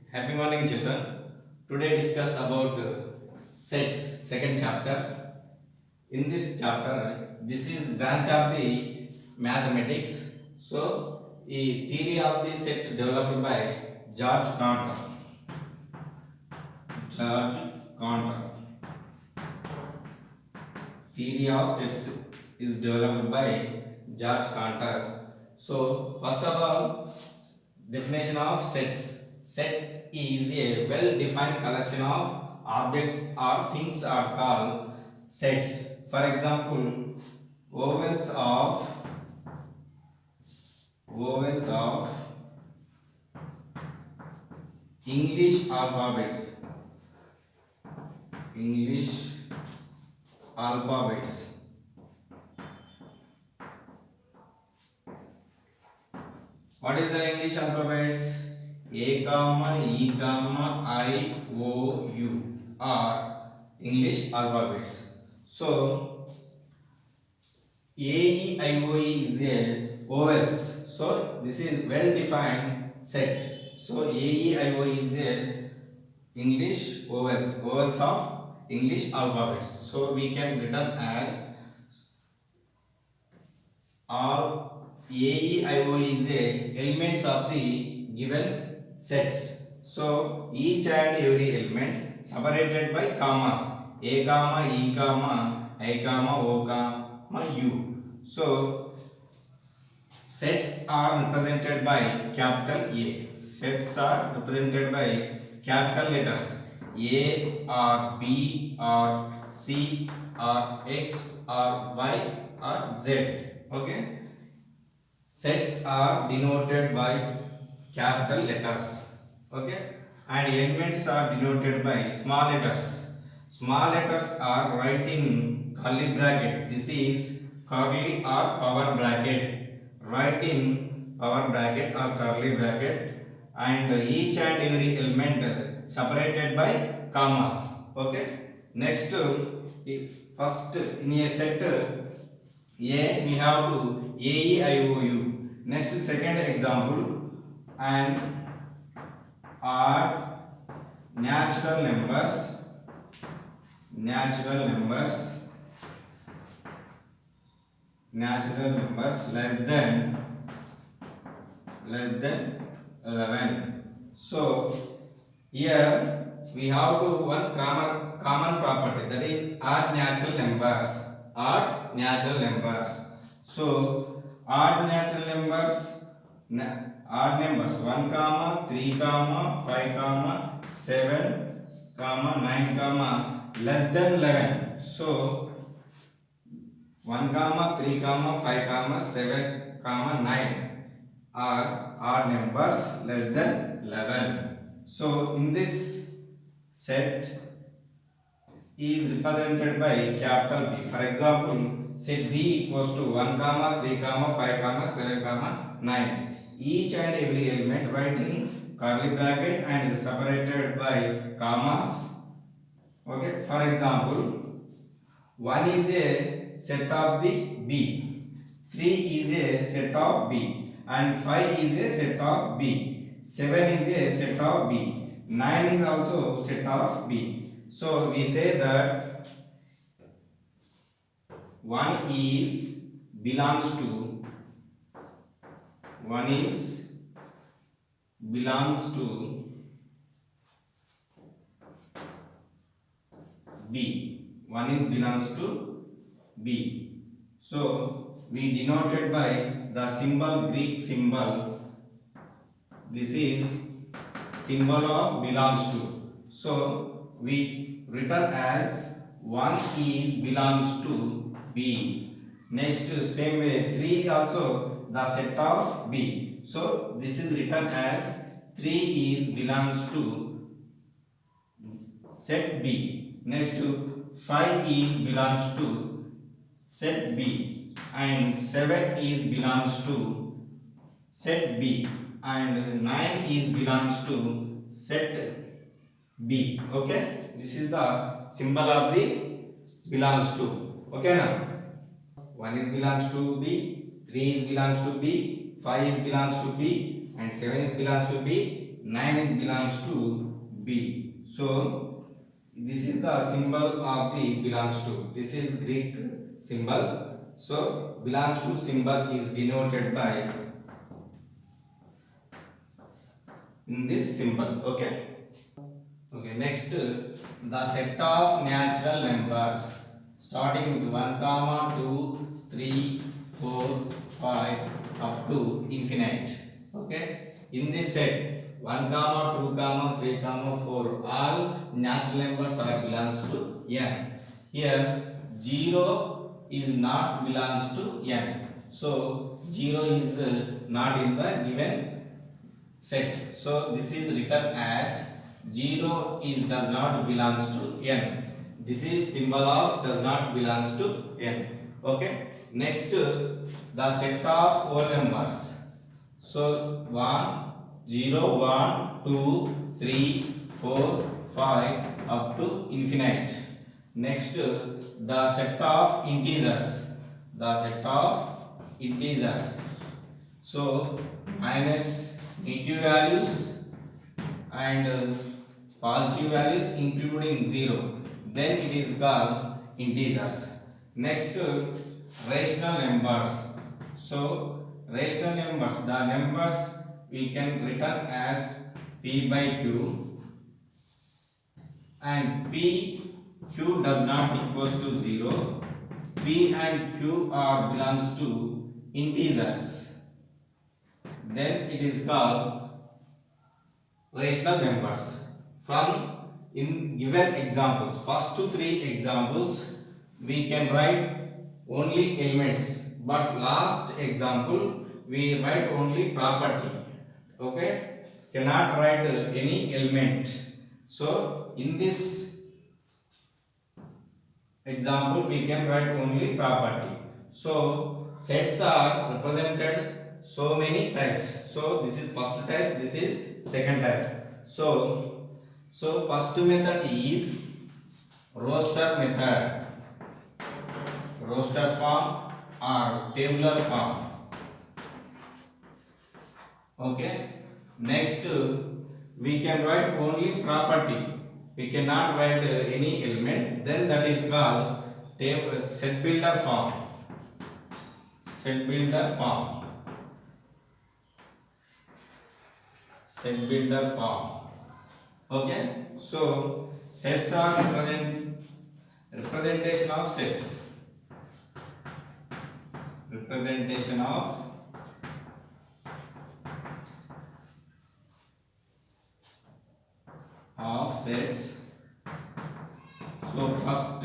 Happy morning, children. Today discuss about sets, second chapter. In this chapter, this is branch of the mathematics. So, the theory of the sets developed by George Cantor. George Cantor. Theory of sets is developed by George Cantor. So, first of all, definition of sets. Set is a well-defined collection of objects or things are called sets. For example, vowels of vowels of English alphabets. English alphabets. What is the English alphabets? A comma, E comma, I, O, U are English alphabets. So A, E, I, O, E is a vowels. So this is well defined set. So A, E, I, O, E is a English vowels. Vowels of English alphabets. So we can written as all A, E, I, O is a elements of the given sets. So each and every element separated by commas. A comma, E comma, I comma, O comma, U. So sets are represented by capital A. Sets are represented by capital letters A or B or C or X or Y or Z. Okay. Sets are denoted by capital letters. Okay. And elements are denoted by small letters. Small letters are right in curly bracket. This is curly or power bracket. Right in power bracket or curly bracket. And each and every element separated by commas. Okay. Next, if first in a set A we have to A E I O U. Next second example, and odd natural numbers natural numbers less than 11. So here we have to one common property, that is odd natural numbers. Odd natural numbers. So odd natural numbers, odd numbers 1 comma 3 comma 5 comma 7 comma 9 comma less than 11. So 1 comma 3 comma 5 comma 7 comma 9 are odd numbers less than 11. So in this set is represented by capital B. For example, set B equals to 1 comma 3 comma 5 comma 7 comma 9. Each and every element right in curly bracket and is separated by commas. Okay. For example, 1 is a set of the B, 3 is a set of B, and 5 is a set of B, 7 is a set of B, 9 is also set of B. So we say that 1 is belongs to 1 is belongs to B. 1 is belongs to B. So we denoted by the symbol, Greek symbol. This is symbol of belongs to. So we written as 1 is belongs to B. Next same way 3 also the set of B. So this is written as 3 is belongs to set B. Next 5 is belongs to set B, and 7 is belongs to set B, and 9 is belongs to set B. Okay, this is the symbol of the belongs to. Okay now, 1 is belongs to B, 3 is belongs to B, 5 is belongs to B, and 7 is belongs to B, 9 is belongs to B. So this is the symbol of the belongs to. This is Greek symbol. So belongs to symbol is denoted by in this symbol. Okay. Okay. Next, the set of natural numbers starting with 1, 2, 3, 4, 5 up to infinite. Okay. In this set 1, 2, 3, 4 all natural numbers are belongs to n. Here 0 is not belongs to n. So 0 is not in the given set. So this is written as 0 is does not belongs to n. This is symbol of does not belongs to n. Okay. Next, the set of whole numbers. So 1, 0, 1, 2, 3, 4, 5 up to infinite. Next, the set of integers. The set of integers. So minus negative values and positive values including 0. Then it is called integers. Next, rational numbers. So rational numbers, the numbers we can written as p by q, and p q does not equals to 0. P and q are belongs to integers. Then it is called rational numbers. From in given examples, first to 3 examples we can write only elements, but last example we write only property. Okay, cannot write any element. So in this example we can write only property. So sets are represented so many types. So this is first type, this is second type. So first method is roster method, roster form or tabular form. Okay. Next, we can write only property. We cannot write any element. Then that is called set builder form. Set builder form. Set builder form. Okay. So sets are representation of sets. Representation of sets. So first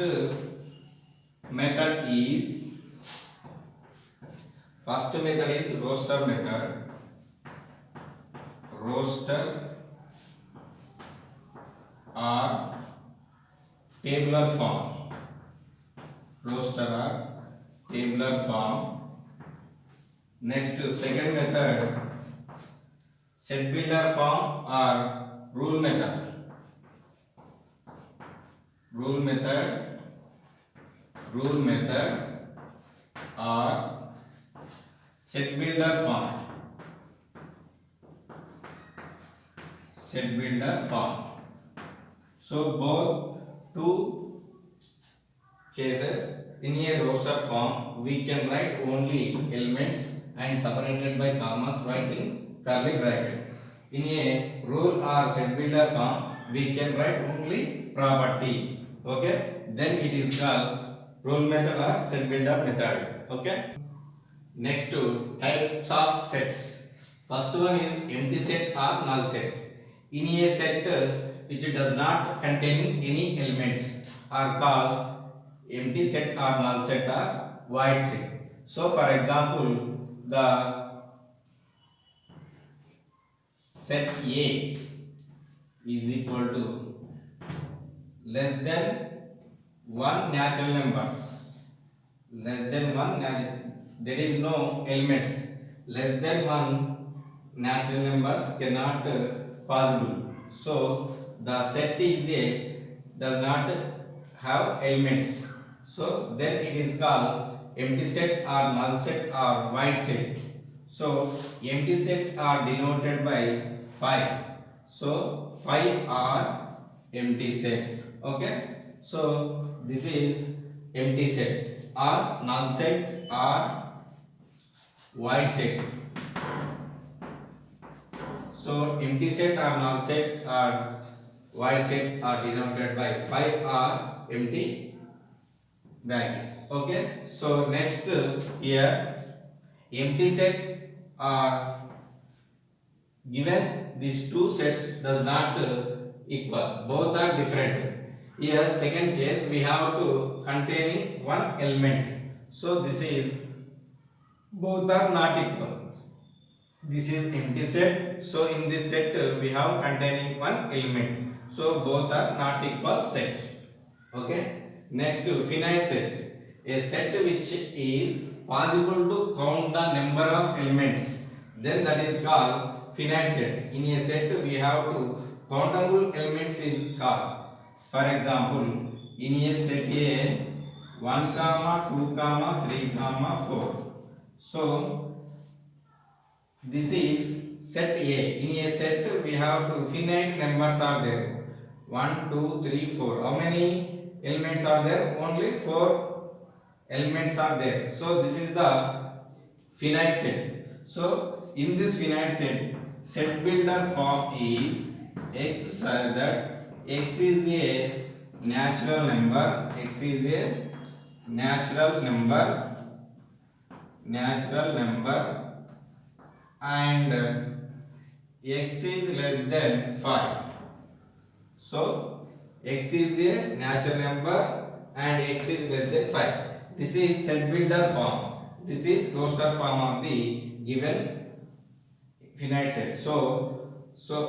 method is roster method. Roster or tabular form. Roster or tabular form. Next, second method set builder form or rule method. Rule method or set builder form. Set builder form. So both two cases, in a roster form we can write only elements and separated by commas, writing curly bracket. In a rule or set builder form we can write only property. Okay, then it is called rule method or set builder method. Okay. Next, types of sets. First one is empty set or null set. In a set which does not contain any elements are called empty set or null set or void set. So for example, the set A is equal to less than 1 natural numbers. Less than 1 natural, there is no elements. Less than 1 natural numbers cannot possible. So the set is a does not have elements. So then it is called empty set or null set or void set. So empty set are denoted by 5 So 5 are empty set. Okay. So this is empty set or null set or void set. So empty set or null set or void set are denoted by 5 or empty bracket. Okay. So next here empty set are given, these two sets does not equal, both are different. Here second case we have to containing one element, so this is both are not equal. This is empty set, so in this set we have containing one element, so both are not equal sets. Okay. Next finite set, a set which is possible to count the number of elements, then that is called finite set. In a set we have to countable elements is called. For example, in a set A 1 comma 2 comma 3 comma 4. So this is set A. In a set we have to finite numbers are there. 1, 2, 3, 4. How many elements are there? Only 4 elements are there. So this is the finite set. So in this finite set, set builder form is x such that x is a natural number, x is a natural number, and x is less than 5. So x is a natural number and x is less than 5. This is set builder form. This is roster form of the given finite set. So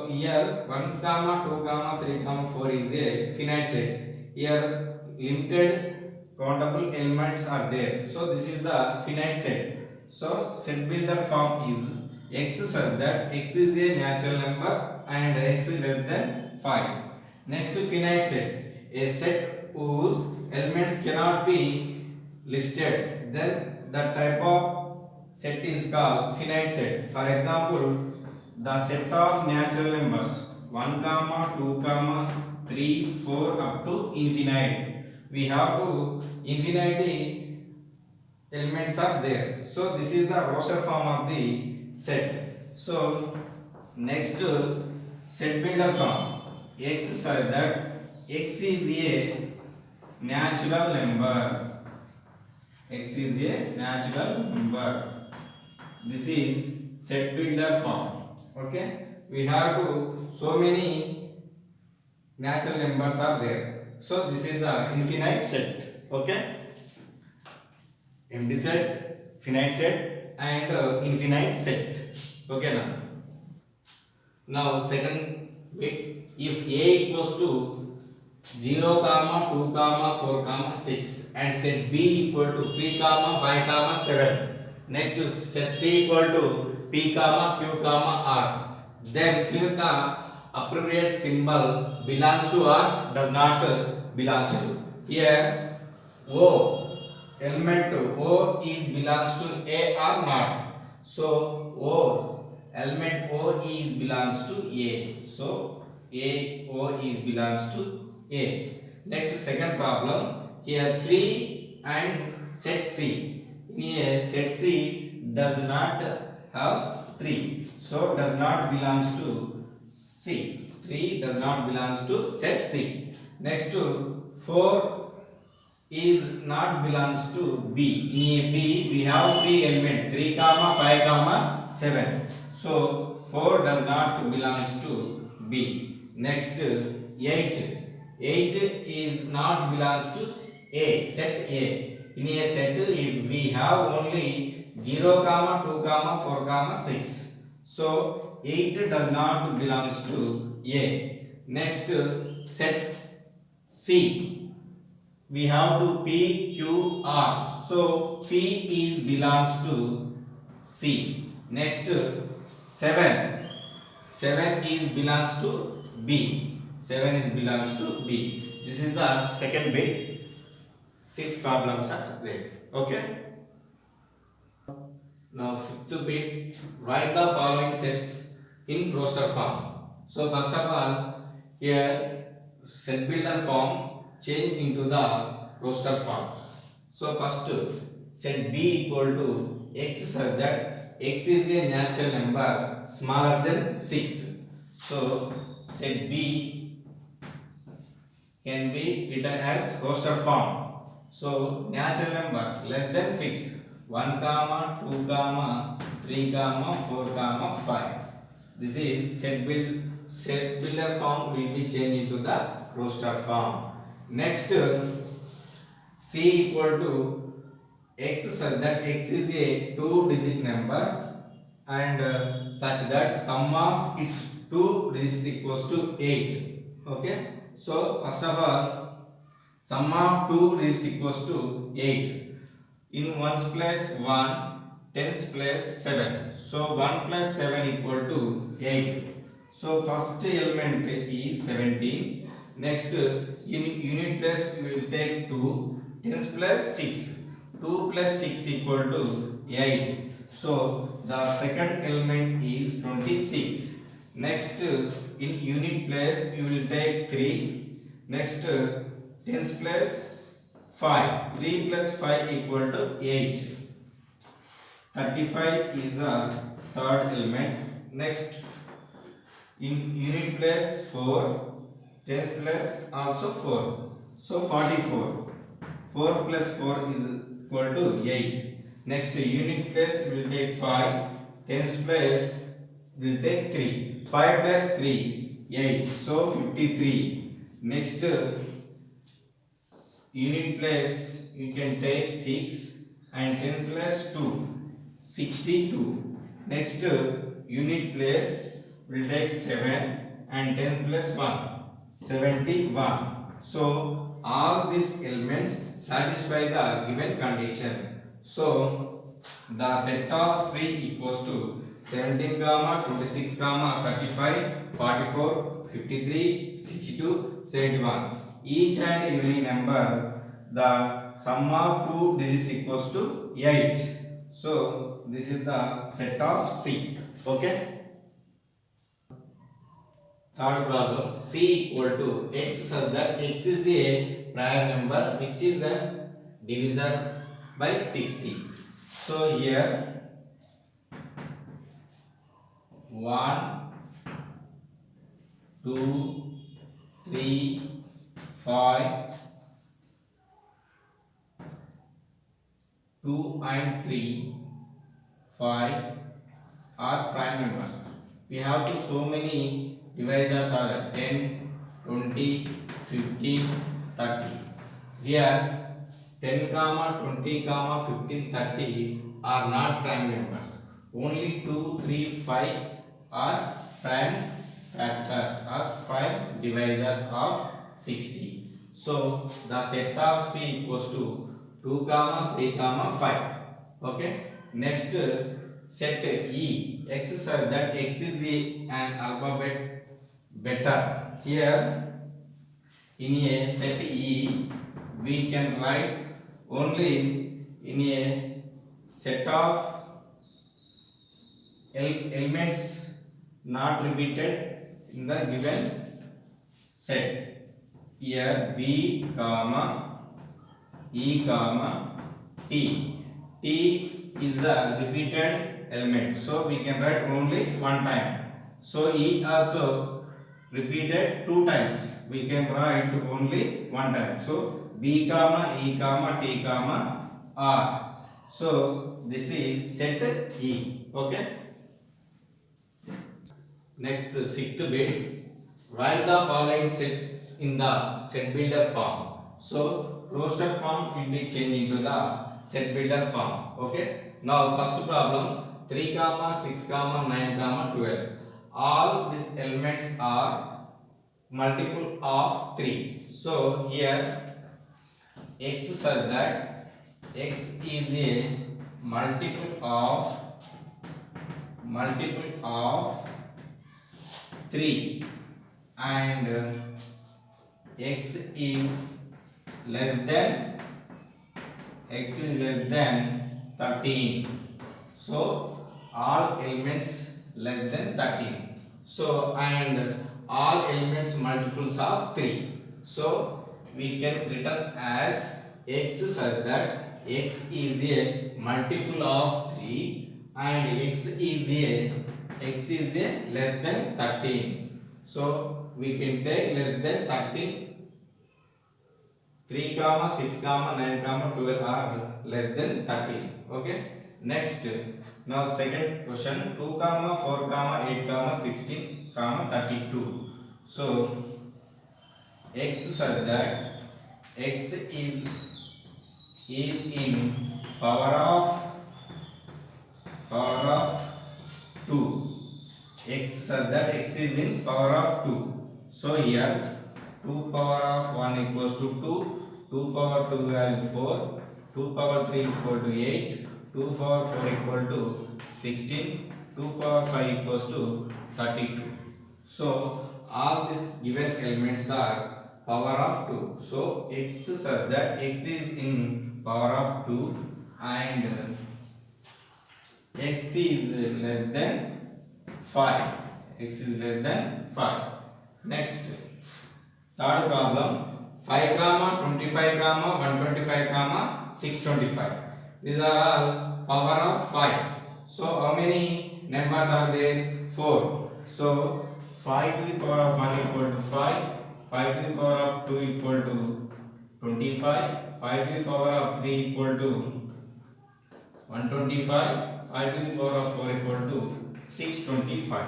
here 1 comma 2 comma 3 comma 4 is a finite set. Here limited countable elements are there. So this is the finite set. So set builder form is x such that x is a natural number and x is less than 5. Next finite set, a set whose elements cannot be listed, then the type of set is called finite set. For example, the set of natural numbers 1 comma 2 comma 3 4 up to infinite, we have to infinity elements are there. So this is the roster form of the set. So next set builder form, x such that x is a natural number, x is a natural number. This is set builder form. Okay, we have to so many natural numbers are there, so this is the infinite set. Okay, empty set, finite set and infinite set. Okay, now second bit, if a equals to 0 comma 2 comma 4 comma 6 and set b equal to 3 comma 5 comma 7, next to set c equal to p comma q comma r, then fill the appropriate symbol belongs to or does not belongs to. Here o element o is belongs to a or not, so o element o is belongs to a, so a o is belongs to a. Next second problem, here 3 and set c. Here set c does not have 3, so does not belongs to c. 3 does not belongs to set c. Next to 4 is not belongs to b. In a b we have 3 elements 3 comma 5 comma 7, so 4 does not belongs to b. Next 8 is not belongs to a, set a. In a set if we have only 0 comma 2 comma 4 comma 6, so 8 does not belongs to a. Next set c, we have to p q r, so p is belongs to c. Next 7 is belongs to b, 7 is belongs to b. This is the second bit. 6 problems are there. Okay, now fifth bit, write the following sets in roster form. So first of all, here set builder form change into the roster form. So first set b equal to x such that x is a natural number smaller than 6. So set b can be written as roster form. So natural numbers less than 6, 1 comma 2 comma 3 comma 4 comma 5. This is set builder form will be changed into the roster form. Next, c equal to x such that x is a two-digit number and such that sum of its two digits equals to 8. Okay. So first of all, sum of two digits equals to 8. In ones place 1, tens place 7. So 1 plus 7 equal to 8. So first element is 17. Next in unit place we will take 2. Tens plus 6. 2 plus 6 equal to 8. So the second element is 26. Next in unit place we will take 3. Next tens place 5. 3 plus 5 equal to 8. 35 is the third element. Next in unit place 4. Tens place also 4. So 44. 4 plus 4 is equal to 8. Next unit place we will take 5. Tens place we will take 3. 5 plus 3 8. So 53. Next unit place you can take 6 and 10 plus 2 62. Next unit place will take 7 and 10 plus 1 71. So all these elements satisfy the given condition. So the set of C equals to 17 comma 26 comma 35 44 53 62 71. Each and every number the sum of two digits equals to 8. So this is the set of C. Okay. Third problem, C equal to x such that x is a prime number which is a divisor by 60. So here 1, 2, 3, 5, 2 and 3, 5 are prime numbers. We have to so many divisors are there, 10, 20, 15, 30. Here 10 comma 20 comma 15 30 are not prime numbers. Only 2 3 5 are prime factors or prime divisors of 60. So the set of C equals to 2 comma 3 comma 5. Okay. Next set E x such that x is an alphabet better. Here in a set E we can write only in a set of elements not repeated in the given set. Here B comma E comma T. T is a repeated element, so we can write only one time. So E also repeated two times, we can write only one time. So B comma E comma T comma R. So this is set E. Okay. Next sixth bit, write the following sets in the set builder form. So roster form will be changed into the set builder form. Okay. Now first problem, 3 comma 6 comma 9 comma 12. All these elements are multiple of 3. So here x such that x is a multiple of 3 and x is less than 13. So all elements less than 13. So and all elements multiples of 3. So we can written as x such that x is a multiple of 3 and x is a less than 13. So we can take less than 13. 3 comma 6 comma 9 comma 12 are less than 13. Okay. Next, now second question, 2 comma 4 comma 8 comma 16 comma 32. So x such that x is in power of 2. X such that x is in power of 2. So here 2 power of 1 equals to 2, 2 power 2 value 4, 2 power 3 equal to 8, 2 power 4 equal to 16, 2 power 5 equals to 32. So all these given elements are power of 2. So x such that x is in power of 2 and x is less than 5. X is less than 5. Next, third problem, 5 comma 25 comma 125 comma 625. These are all power of 5. So how many numbers are there? 4. So 5 to the power of 1 equal to 5, 5 to the power of 2 equal to 25, 5 to the power of 3 equal to 125, 5 to the power of 4 equal to 625.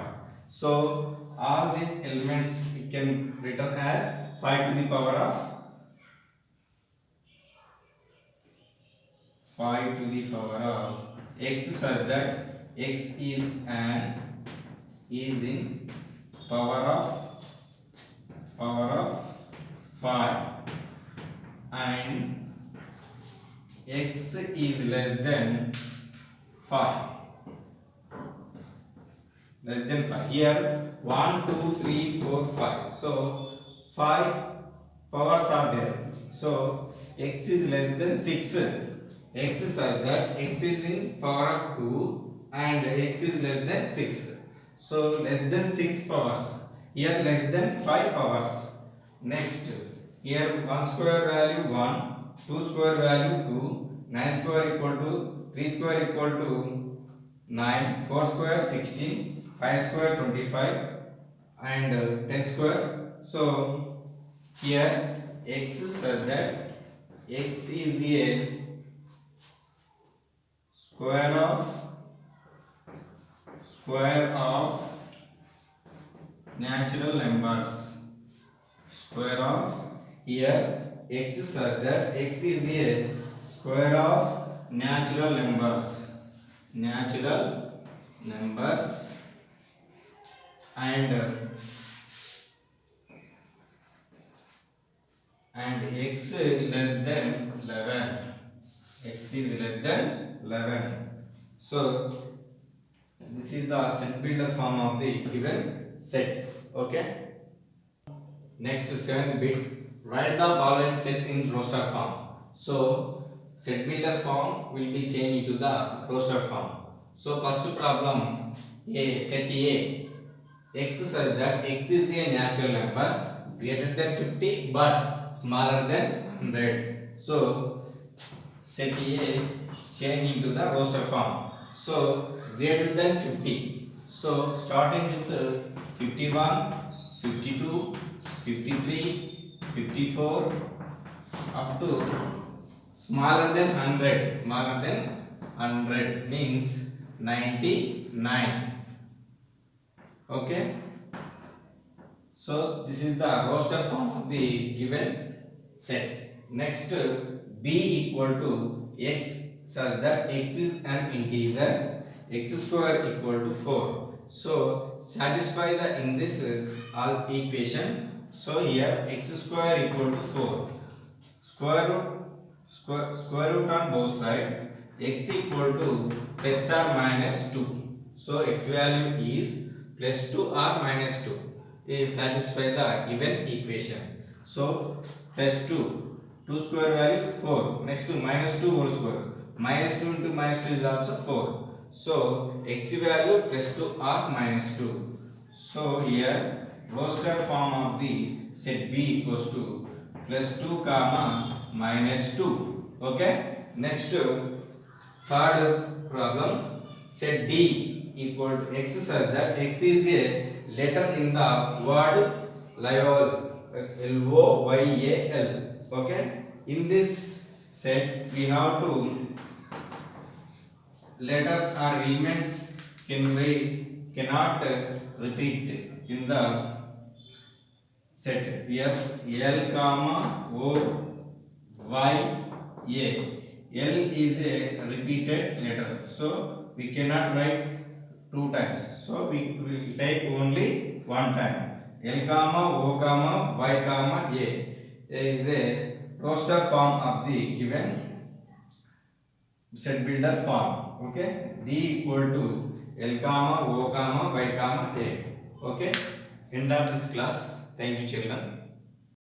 So all these elements we can written as 5 to the power of 5 to the power of x such that x is in power of 5 and x is less than 5. Less than 5. Here 1, 2, 3, 4, 5. So 5 powers are there. So x is less than 6. X such that x is in power of 2 and x is less than 6. So less than 6 powers. Here less than 5 powers. Next, here 1 square value 1, 2 square value 2, 9 square equal to 3 square equal to 9, 4 square 16, 5 square 25 and 10 square. So here x such that x is a square of natural numbers. Square of here x such that x is a square of natural numbers. Natural numbers and x less than 11. X is less than 11. So this is the set builder form of the given set. Okay. Next, 7th bit. Write the following sets in roster form. So set builder form will be changed into the roster form. So first problem, set A, x such that x is a natural number greater than 50 but smaller than 100. So set A change into the roster form. So greater than 50. So starting with 51, 52, 53, 54 up to smaller than 100. Smaller than 100 means 99. Okay. So this is the roster form of the given set. Next, b equal to x such that x is an integer, x square equal to 4. So satisfy the in this all equation. So here x square equal to 4. Square root on both sides. X equal to plus or minus 2. So x value is plus 2 or minus 2 is satisfy the given equation. So plus 2, 2 square value 4. Next to minus 2 whole square. Minus 2 into minus 2 is also 4. So x value plus 2 or minus 2. So here roster form of the set B equals to plus 2 comma minus 2. Okay. Next third problem, set D equal to x such that x is a letter in the word LOYAL. LOYAL. Okay. In this set we have to letters or elements cannot repeat in the set. Here L comma O Y A. L is a repeated letter, so we cannot write two times, so we will take only one time. L comma O comma Y comma A is a roster form of the given set builder form. Okay. D equal to L comma O comma Y comma A. Okay. End of this class. Thank you children.